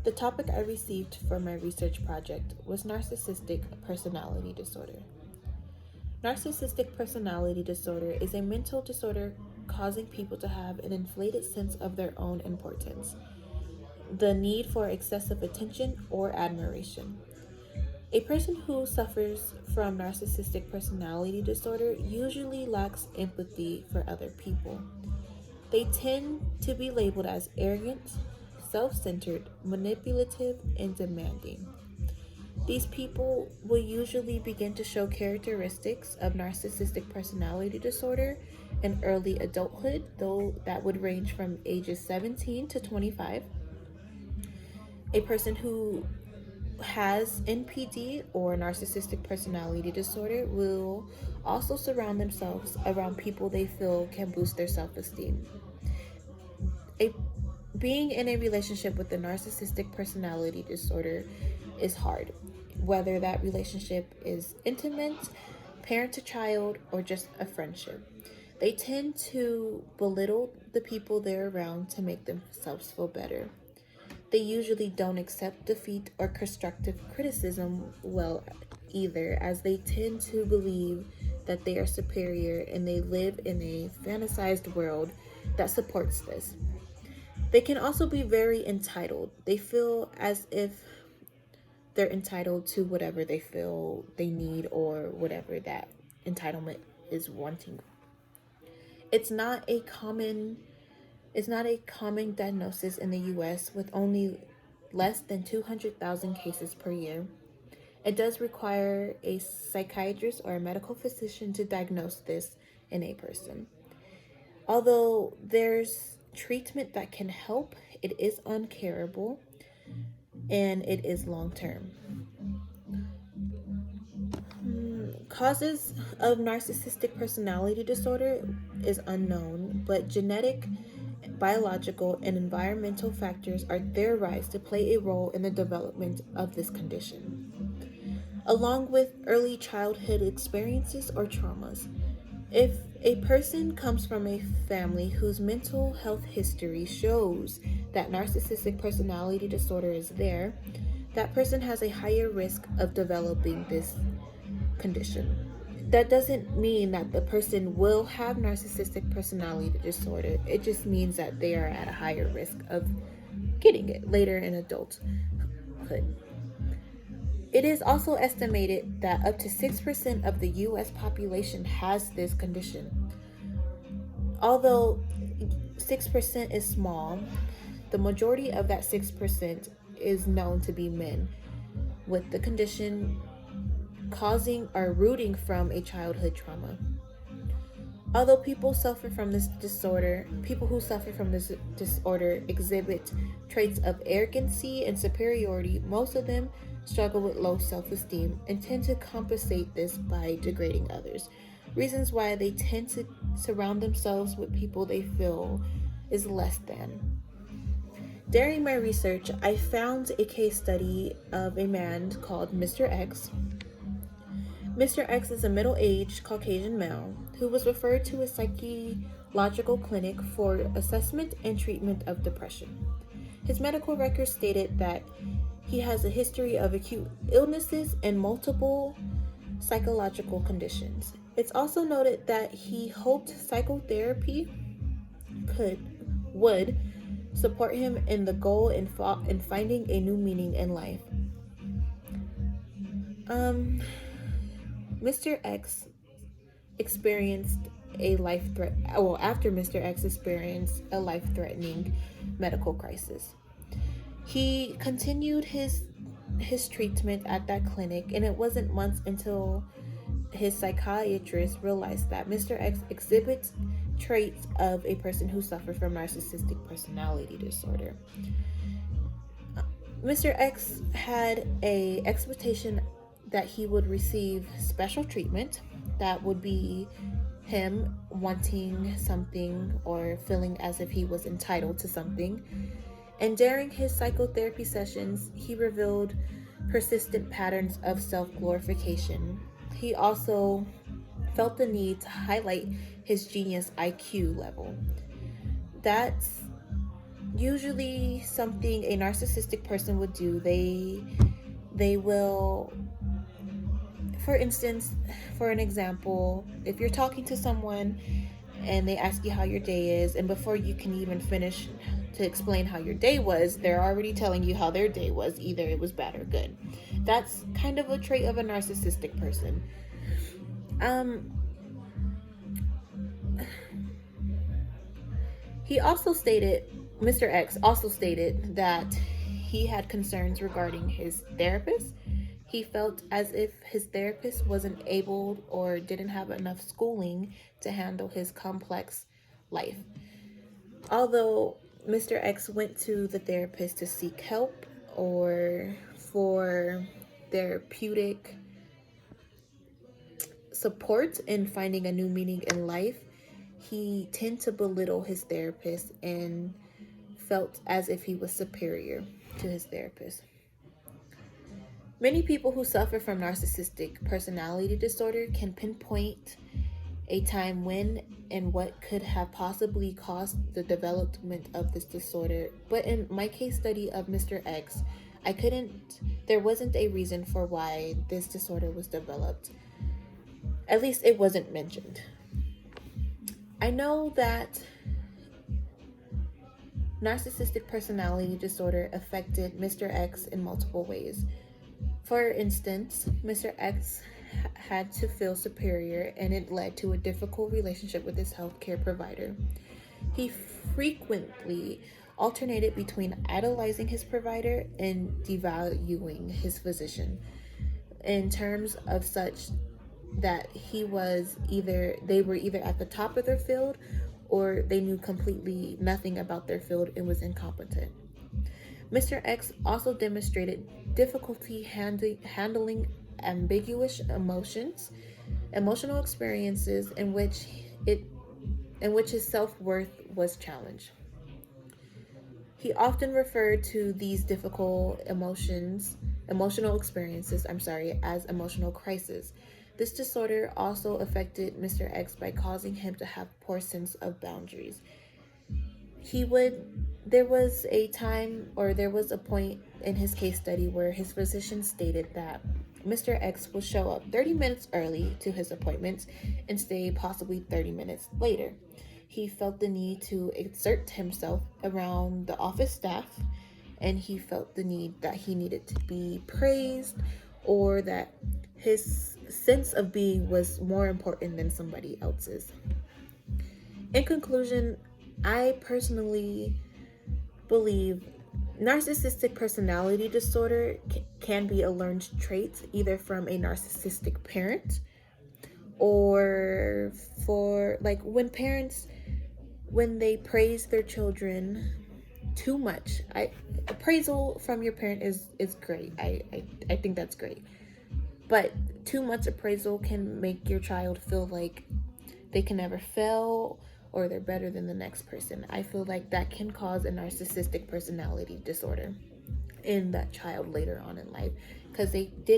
The topic I received for my research project was narcissistic personality disorder. Narcissistic personality disorder is a mental disorder causing people to have an inflated sense of their own importance, the need for excessive attention or admiration. A person who suffers from narcissistic personality disorder usually lacks empathy for other people. They tend to be labeled as arrogant, self centered, manipulative, and demanding. These people will usually begin to show characteristics of narcissistic personality disorder in early adulthood, though that would range from ages 17 to 25. A person who has NPD or narcissistic personality disorder will also surround themselves around people they feel can boost their self-esteem. A, Being in a relationship with a narcissistic personality disorder is hard, whether that relationship is intimate, parent to child, or just a friendship. They tend to belittle the people they're around to make themselves feel better. They usually don't accept defeat or constructive criticism well either, as they tend to believe that they are superior and they live in a fantasized world that supports this. They can also be very entitled. They feel as if they're entitled to whatever they feel they need or whatever that entitlement is wanting. It's not a common diagnosis in the US, with only less than 200,000 cases per year. It does require a psychiatrist or a medical physician to diagnose this in a person. Although there's treatment that can help, it is uncurable and it is long term. Causes of narcissistic personality disorder is unknown, but genetic, biological, and environmental factors are theorized to play a role in the development of this condition, along with early childhood experiences or traumas. If a person comes from a family whose mental health history shows that narcissistic personality disorder is there, that person has a higher risk of developing this condition. That doesn't mean that the person will have narcissistic personality disorder. It just means that they are at a higher risk of getting it later in adulthood. It is also estimated that up to 6% of the US population has this condition. Although 6% is small, the majority of that 6% is known to be men with the condition causing or rooting from a childhood trauma. Although people who suffer from this disorder exhibit traits of arrogancy and superiority, most of them struggle with low self-esteem and tend to compensate this by degrading others. Reasons why they tend to surround themselves with people they feel is less than. During my research, I found a case study of a man called Mr. X. Mr. X is a middle-aged Caucasian male who was referred to a psychological clinic for assessment and treatment of depression. His medical records stated that he has a history of acute illnesses and multiple psychological conditions. It's also noted that he hoped psychotherapy would support him in the goal in finding a new meaning in life. Mr. X experienced after Mr. X experienced a life-threatening medical crisis. He continued his treatment at that clinic, and it wasn't months until his psychiatrist realized that Mr. X exhibits traits of a person who suffers from narcissistic personality disorder. Mr. X had an expectation that he would receive special treatment that would be him wanting something or feeling as if he was entitled to something. And during his psychotherapy sessions, he revealed persistent patterns of self-glorification. He also felt the need to highlight his genius IQ level. That's usually something a narcissistic person would do. They will, for instance, for an example, if you're talking to someone and they ask you how your day is, and before you can even finish to explain how your day was, they're already telling you how their day was, either it was bad or good. That's kind of a trait of a narcissistic person. He also stated, Mr. X also stated that he had concerns regarding his therapist. He felt as if his therapist wasn't able or didn't have enough schooling to handle his complex life. Although Mr. X went to the therapist to seek help or for therapeutic support in finding a new meaning in life, he tended to belittle his therapist and felt as if he was superior to his therapist. Many people who suffer from narcissistic personality disorder can pinpoint a time when and what could have possibly caused the development of this disorder. But in my case study of Mr. X, there wasn't a reason for why this disorder was developed. At least it wasn't mentioned. I know that narcissistic personality disorder affected Mr. X in multiple ways. For instance, Mr. X had to feel superior, and it led to a difficult relationship with his healthcare provider. He frequently alternated between idolizing his provider and devaluing his physician in terms of such that they were either at the top of their field or they knew completely nothing about their field and was incompetent. Mr. X also demonstrated difficulty handling ambiguous emotional experiences in which his self-worth was challenged. He often referred to these difficult emotional experiences, as emotional crisis. This disorder also affected Mr. X by causing him to have poor sense of boundaries. There was a point in his case study where his physician stated that Mr. X will show up 30 minutes early to his appointments and stay possibly 30 minutes later. He felt the need to exert himself around the office staff, and he felt the need that he needed to be praised, or that his sense of being was more important than somebody else's. In conclusion, I personally believe narcissistic personality disorder can be a learned trait, either from a narcissistic parent or when they praise their children too much. Appraisal from your parent is great. I think that's great. But too much appraisal can make your child feel like they can never fail or they're better than the next person. I feel like that can cause a narcissistic personality disorder in that child later on in life, because they didn't